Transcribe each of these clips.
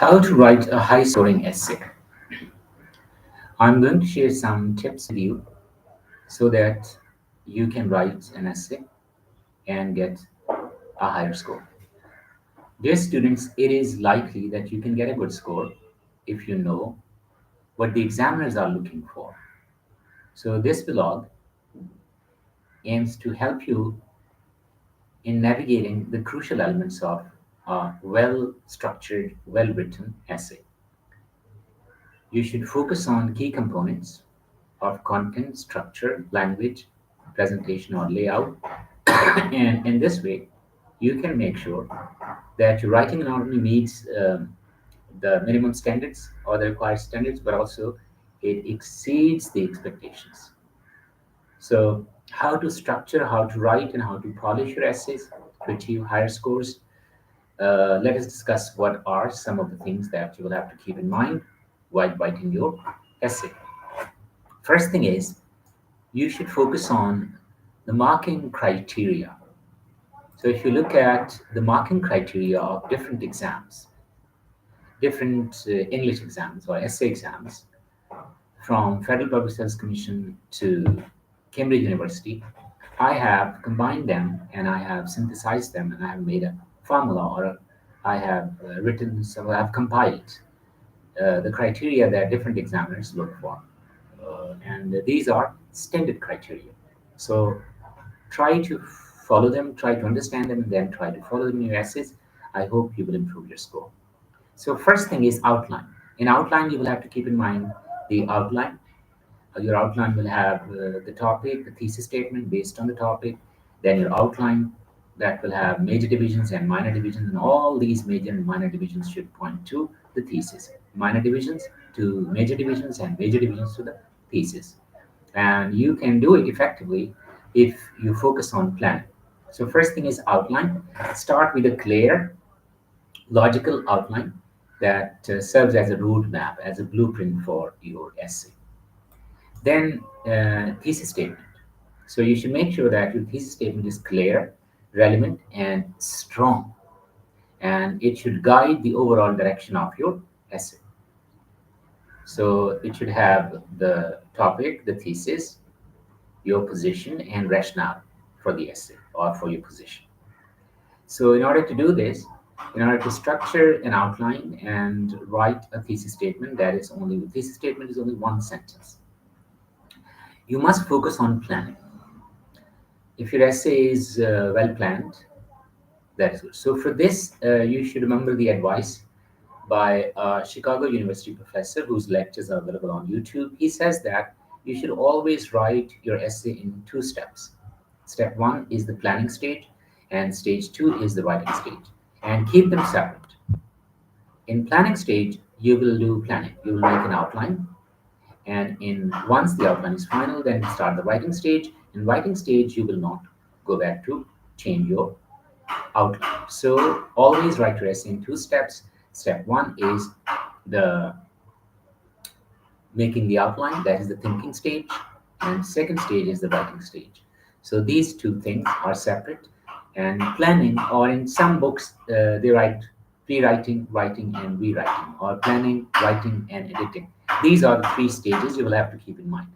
How to write a high scoring essay. I'm going to share some tips with you so that you can write an essay and get a higher score. Dear students, it is likely that you can get a good score if you know what the examiners are looking for. So, this blog aims to help you in navigating the crucial elements of a well structured, well written essay. You should focus on key components of content, structure, language, presentation, or layout. And in this way, you can make sure that your writing not only meets the minimum standards or the required standards, but also it exceeds the expectations. So, how to structure, how to write, and how to polish your essays to achieve higher scores. Let us discuss what are some of the things that you will have to keep in mind while writing your essay. First thing is you should focus on the marking criteria. So if you look at the marking criteria of different exams, different English exams or essay exams, from Federal Public Service Commission to Cambridge University, I have combined them and I have synthesized them and I have made a formula or I have written, so I have compiled the criteria that different examiners look for. And these are standard criteria. So try to follow them, try to understand them, and then try to follow them in your essays. I hope you will improve your score. So first thing is outline. In outline, you will have to keep in mind the outline. Your outline will have the topic, the thesis statement based on the topic, then your outline that will have major divisions and minor divisions, and all these major and minor divisions should point to the thesis. Minor divisions to major divisions, and major divisions to the thesis. And you can do it effectively if you focus on planning. So first thing is outline. Start with a clear, logical outline that serves as a roadmap, as a blueprint for your essay. Then thesis statement. So you should make sure that your thesis statement is clear, relevant, and strong, and it should guide the overall direction of your essay. So it should have the topic, the thesis, your position, and rationale for the essay or for your position. So, in order to do this, in order to structure an outline and write a thesis statement, that is only the thesis statement is only one sentence. You must focus on planning. If your essay is well planned, that is good. So, for this, you should remember the advice by a Chicago University professor whose lectures are available on YouTube. He says that you should always write your essay in two steps. Step one is the planning stage, and stage two is the writing stage, and keep them separate. In planning stage, you will do planning. You will make an outline, and in once the outline is final, then start the writing stage. In writing stage, you will not go back to change your outline. So always write your essay in two steps. Step one is the making the outline, that is the thinking stage, and second stage is the writing stage. So these two things are separate, and planning, or in some books, they write pre-writing, writing, and rewriting, or planning, writing, and editing. These are the three stages you will have to keep in mind.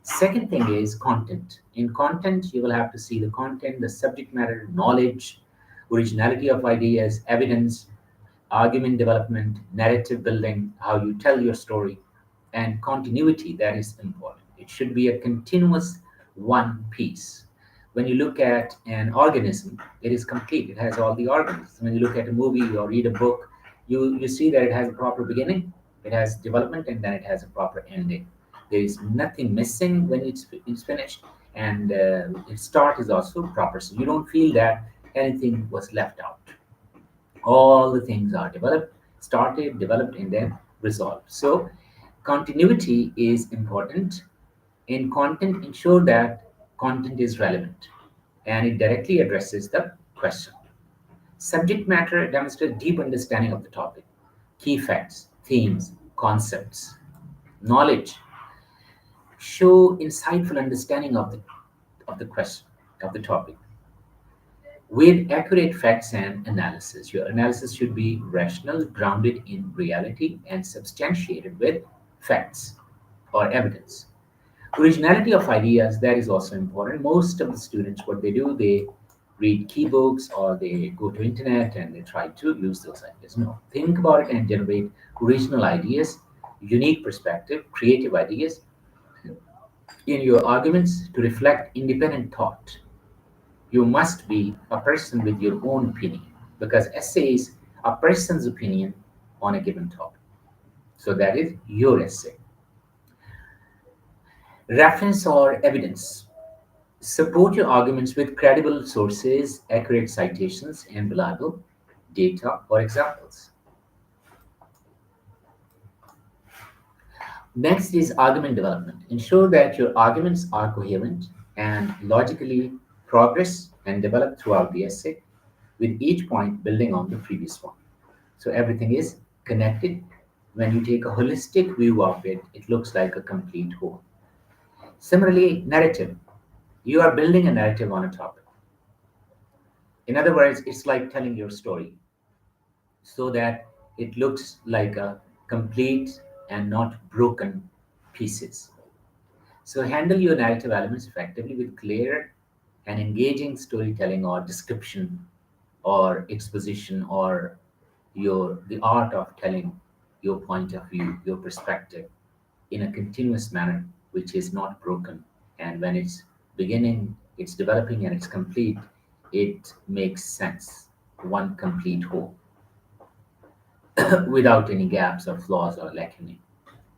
Second thing is content. In content, you will have to see the content, the subject matter, knowledge, originality of ideas, evidence, argument development, narrative building, how you tell your story, and continuity. That is important. It should be a continuous one piece. When you look at an organism, it is complete. It has all the organs. When you look at a movie or read a book, you see that it has a proper beginning, it has development, and then it has a proper ending. There is nothing missing when it's finished, and its start is also proper. So you don't feel that anything was left out. All the things are developed, started, developed, and then resolved. So continuity is important. In content, ensure that content is relevant and it directly addresses the question. Subject matter demonstrates deep understanding of the topic, key facts, themes, concepts. Knowledge show insightful understanding of the question, of the topic. with accurate facts and analysis. Your analysis should be rational, grounded in reality, and substantiated with facts or evidence. Originality of ideas, that is also important. Most of the students, what they do, they read key books or they go to internet and they try to use those ideas. No, think about it and generate original ideas, unique perspective, creative ideas in your arguments to reflect independent thought. You must be a person with your own opinion because essay is a person's opinion on a given topic. So that is your essay. Reference or evidence. Support your arguments with credible sources, accurate citations, and reliable data or examples. Next is argument development. Ensure that your arguments are coherent and logically progress and develop throughout the essay, with each point building on the previous one. So everything is connected. When you take a holistic view of it, it looks like a complete whole. Similarly, narrative. You are building a narrative on a topic. In other words, it's like telling your story so that it looks like a complete and not broken pieces. So handle your narrative elements effectively with clear and engaging storytelling or description or exposition or the art of telling your point of view, your perspective in a continuous manner which is not broken. And when it's beginning, it's developing and it's complete, it makes sense. One complete whole without any gaps or flaws or lacking.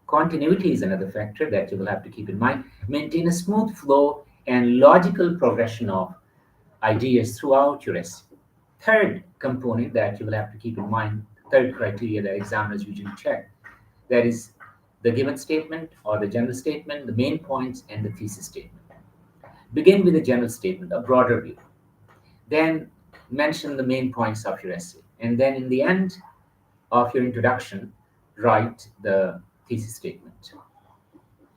Continuity is another factor that you will have to keep in mind. Maintain a smooth flow and logical progression of ideas throughout your essay. Third component that you will have to keep in mind, third criteria that examiners usually check, that is the given statement or the general statement, the main points, and the thesis statement. Begin with a general statement, a broader view. Then mention the main points of your essay. And then in the end of your introduction, write the thesis statement.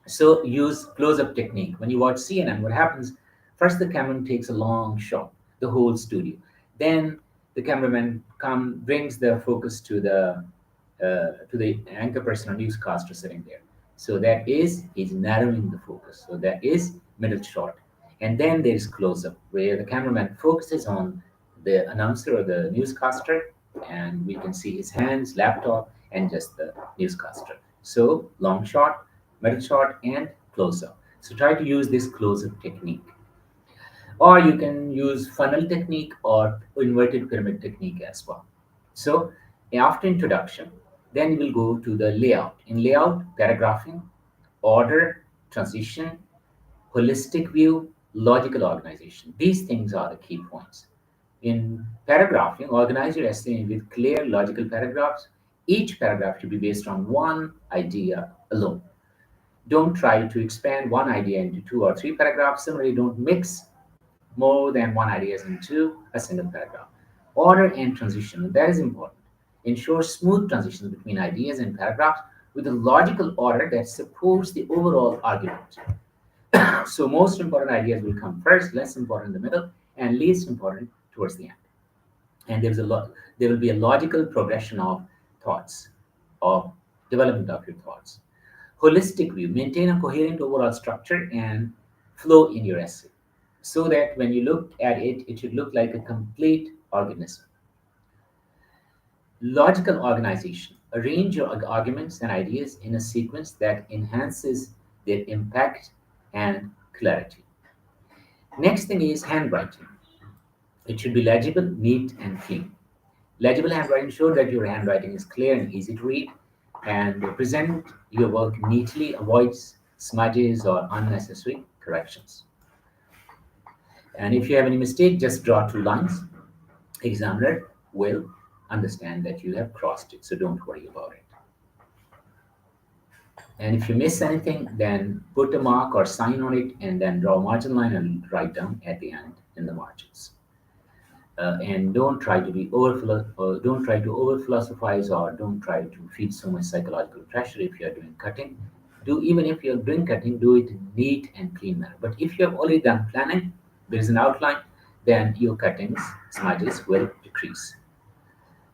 So use close-up technique. When you watch CNN, what happens? First, the cameraman takes a long shot, the whole studio. Then the cameraman brings the focus to the anchor person or newscaster sitting there. So that is he's narrowing the focus. So that is middle shot, and then there is close-up where the cameraman focuses on the announcer or the newscaster, and we can see his hands, laptop, and just the newscaster. So long shot, middle shot, and close-up. So try to use this close-up technique. Or you can use funnel technique or inverted pyramid technique as well. So after introduction, then we'll go to the layout. In layout, paragraphing, order, transition, holistic view, logical organization. These things are the key points. In paragraphing, organize your essay with clear logical paragraphs. Each paragraph should be based on one idea alone. Don't try to expand one idea into two or three paragraphs. Similarly, don't mix more than one idea into a single paragraph. Order and transition, that is important. Ensure smooth transitions between ideas and paragraphs with a logical order that supports the overall argument. So most important ideas will come first, less important in the middle, and least important towards the end. And there will be a logical progression of thoughts, of development of your thoughts. Holistic view, maintain a coherent overall structure and flow in your essay so that when you look at it, it should look like a complete organism. Logical organization, arrange your arguments and ideas in a sequence that enhances their impact and clarity. Next thing is handwriting. It should be legible, neat, and clean. Legible handwriting, ensure that your handwriting is clear and easy to read, and present your work neatly, avoids smudges or unnecessary corrections. And if you have any mistake, just draw two lines. Examiner will understand that you have crossed it, so don't worry about it. And if you miss anything, then put a mark or sign on it and then draw a margin line and write down at the end in the margins. And don't try to over philosophize or don't try to feed so much psychological pressure if you are doing cutting. Do Even if you are doing cutting, do it in neat and clean manner. But if you have already done planning, there is an outline, then your cuttings, smudges will decrease.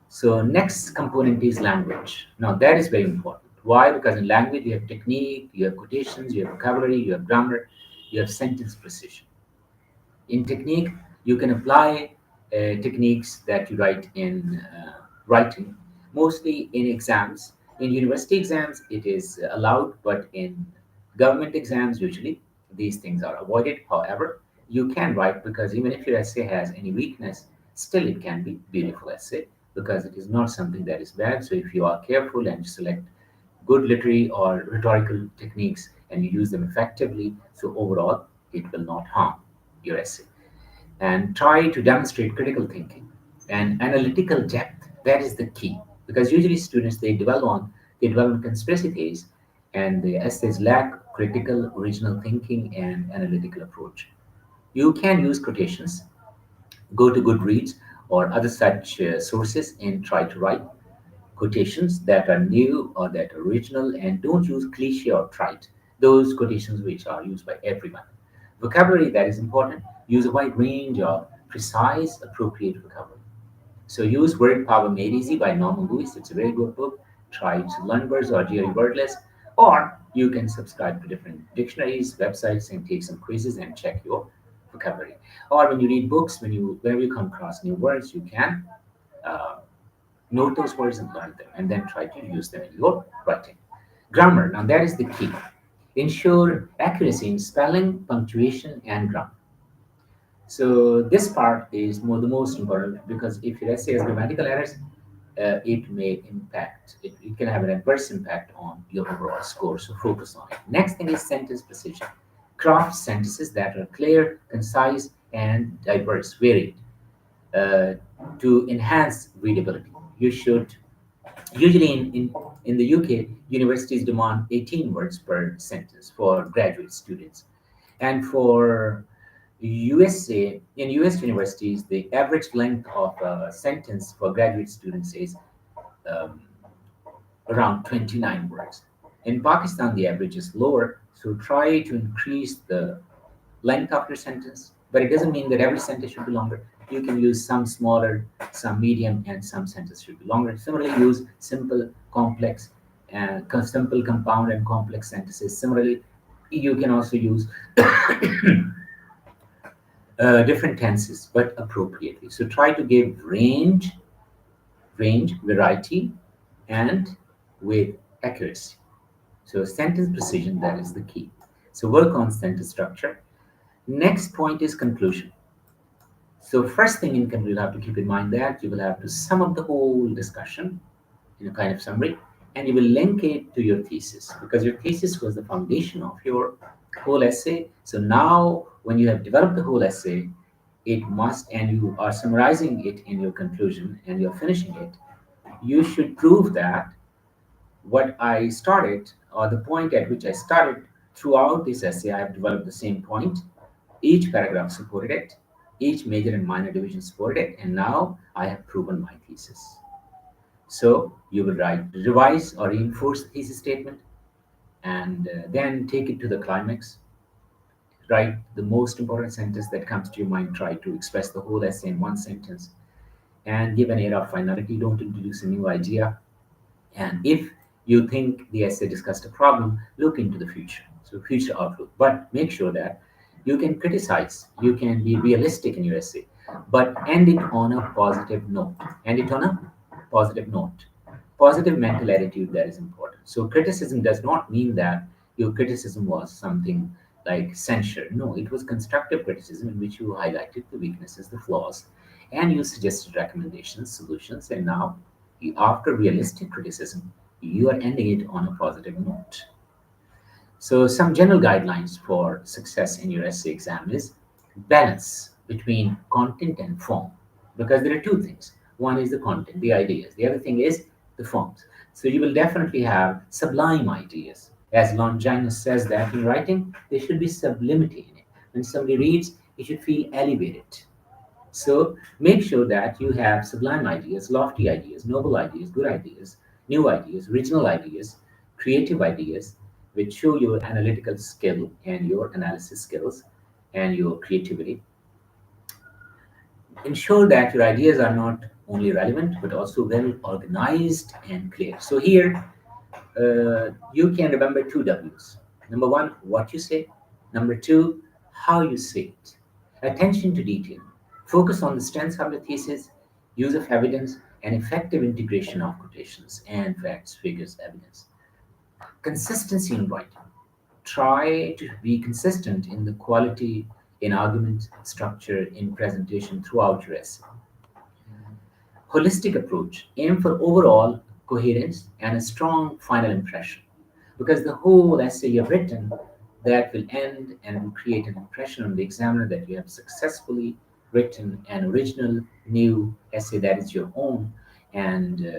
So next component is language. Now that is very important. Why? Because in language you have technique, you have quotations, you have vocabulary, you have grammar, you have sentence precision. In technique, you can apply techniques that you write in writing, mostly in exams. In university exams, it is allowed, but in government exams, usually these things are avoided. However, you can write because even if your essay has any weakness, still it can be beautiful essay because it is not something that is bad. So if you are careful and you select good literary or rhetorical techniques and you use them effectively, so overall it will not harm your essay. And try to demonstrate critical thinking and analytical depth. That is the key because usually students they develop conspiracy theories and the essays lack critical original thinking and analytical approach. You can use quotations, go to Goodreads or other such sources and try to write quotations that are new or that are original, and don't use cliche or trite, those quotations which are used by everyone. Vocabulary, that is important. Use a wide range of precise, appropriate vocabulary. So use Word Power Made Easy by Norman Lewis. It's a very good book. Try to learn words or GRE Wordless. Or you can subscribe to different dictionaries, websites, and take some quizzes and check your vocabulary. Or when you read books, whenever you come across new words, you can uh, note those words and learn them, and then try to use them in your writing. Grammar, now that is the key. Ensure accuracy in spelling, punctuation, and grammar. So this part is the most important because if your essay has grammatical errors, it may it can have an adverse impact on your overall score. So focus on it. Next thing is sentence precision. Craft sentences that are clear, concise, and diverse, varied uh, to enhance readability. You should usually in the UK, universities demand 18 words per sentence for graduate students. And for USA, in US universities, the average length of a sentence for graduate students is um, around 29 words. In Pakistan, the average is lower, so try to increase the length of your sentence, but it doesn't mean that every sentence should be longer. You can use some smaller, some medium, and some sentences should be longer. Similarly, use simple, complex, and simple, compound, and complex sentences. Similarly, you can also use different tenses, but appropriately. So try to give variety, and with accuracy. So sentence precision, that is the key. So work on sentence structure. Next point is conclusion. So first thing you'll have to keep in mind that you will have to sum up the whole discussion in a kind of summary, and you will link it to your thesis because your thesis was the foundation of your whole essay. So now when you have developed the whole essay, it must, and you are summarizing it in your conclusion and you're finishing it, you should prove that what I started, or the point at which I started throughout this essay, I have developed the same point. Each paragraph supported it, each major and minor division supported it, and now I have proven my thesis. So you will write, revise or reinforce the thesis statement, and then take it to the climax. Write the most important sentence that comes to your mind. Try to express the whole essay in one sentence, and give an air of finality. Don't introduce a new idea. And if you think the essay discussed a problem, look into the future. So, future outlook. But make sure that you can criticize, you can be realistic in your essay, but end it on a positive note. End it on a positive note. Positive mental attitude, that is important. So, criticism does not mean that your criticism was something like censure. No, it was constructive criticism in which you highlighted the weaknesses, the flaws, and you suggested recommendations, solutions, and now after realistic criticism, you are ending it on a positive note. So, some general guidelines for success in your essay exam is balance between content and form, because there are two things. One is the content, the ideas, the other thing is the forms. So, you will definitely have sublime ideas. As Longinus says that in writing, there should be sublimity in it. When somebody reads, he should feel elevated. So make sure that you have sublime ideas, lofty ideas, noble ideas, good ideas, new ideas, original ideas, creative ideas, which show your analytical skill and your analysis skills and your creativity. ensure that your ideas are not only relevant but also well organized and clear. So here you can remember two W's. Number one, what you say. Number two, how you say it. Attention to detail. Focus on the strengths of the thesis, use of evidence, and effective integration of quotations and facts, figures, evidence. Consistency in writing. Try to be consistent in the quality, in argument, structure, in presentation throughout your essay. Holistic approach. Aim for overall coherence and a strong final impression. Because the whole essay you've written that will end and will create an impression on the examiner that you have successfully written an original new essay that is your own, and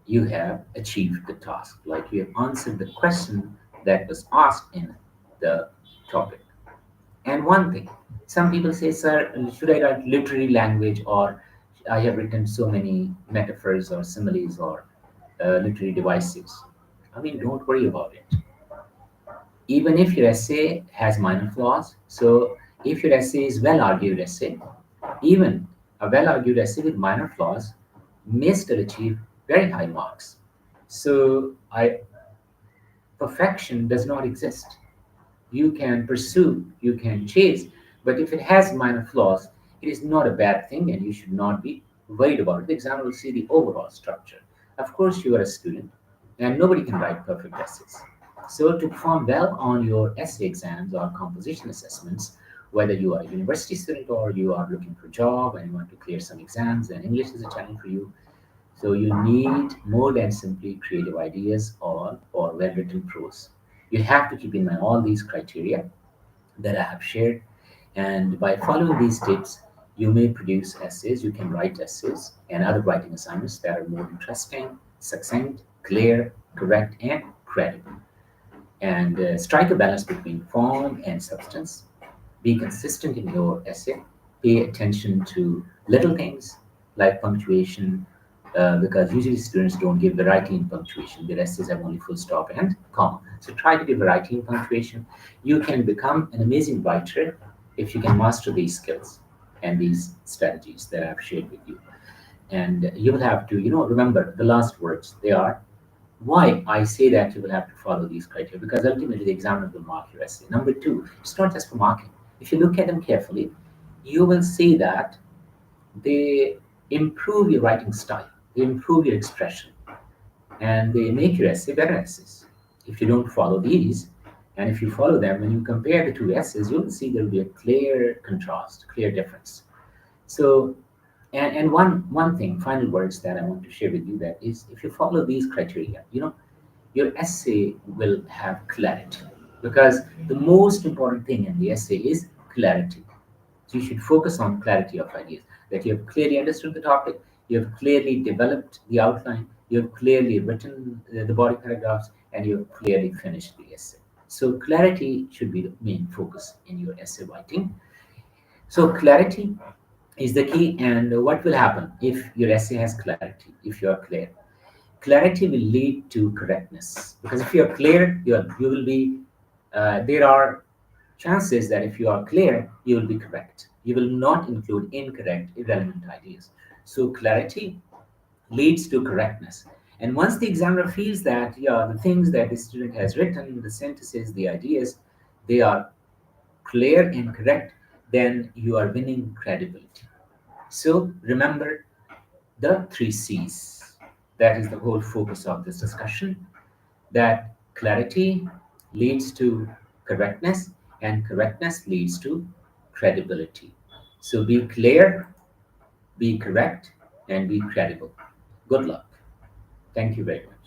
you have achieved the task. Like you have answered the question that was asked in the topic. And one thing, some people say, sir, should I write literary language, or I have written so many metaphors or similes or literary devices? I mean, don't worry about it. Even if your essay has minor flaws, so if your essay is well argued essay, even a well argued essay with minor flaws may still achieve very high marks. So I perfection does not exist. You can pursue, you can chase, but if it has minor flaws, it is not a bad thing and you should not be worried about it. The examiner will see the overall structure. Of course, you are a student and nobody can write perfect essays. So, to perform well on your essay exams or composition assessments, whether you are a university student or you are looking for a job and you want to clear some exams, and English is a challenge for you, so you need more than simply creative ideas or well-written prose. You have to keep in mind all these criteria that I have shared. And by following these tips, you may produce essays, you can write essays and other writing assignments that are more interesting, succinct, clear, correct, and credible. And strike a balance between form and substance. Be consistent in your essay. Pay attention to little things like punctuation, because usually students don't give variety in punctuation. Their essays have only full stop and comma. So try to give variety in punctuation. You can become an amazing writer if you can master these skills and these strategies that I've shared with you. And you will have to, remember the last words. They are, why I say that you will have to follow these criteria, because ultimately the examiner will mark your essay. Number two, it's not just for marking. If you look at them carefully, you will see that they improve your writing style, they improve your expression, and they make your essay better essays. If you don't follow these, and if you follow them, when you compare the two essays, you'll see there will be a clear contrast, clear difference. So, and one thing, final words that I want to share with you, that is, if you follow these criteria, your essay will have clarity, because the most important thing in the essay is clarity. So you should focus on clarity of ideas, that you have clearly understood the topic, you have clearly developed the outline, you have clearly written the body paragraphs, and you have clearly finished the essay. So clarity should be the main focus in your essay writing. So clarity is the key, and what will happen if your essay has clarity, if you are clear? Clarity will lead to correctness, because if you are clear, you will be. There are chances that if you are clear, you will be correct. You will not include incorrect, irrelevant ideas. So clarity leads to correctness. And once the examiner feels that, yeah, the things that the student has written, the sentences, the ideas, they are clear and correct, then you are winning credibility. So remember the three C's. That is the whole focus of this discussion, that clarity leads to correctness and correctness leads to credibility. So be clear, be correct, and be credible. Good luck. Thank you very much.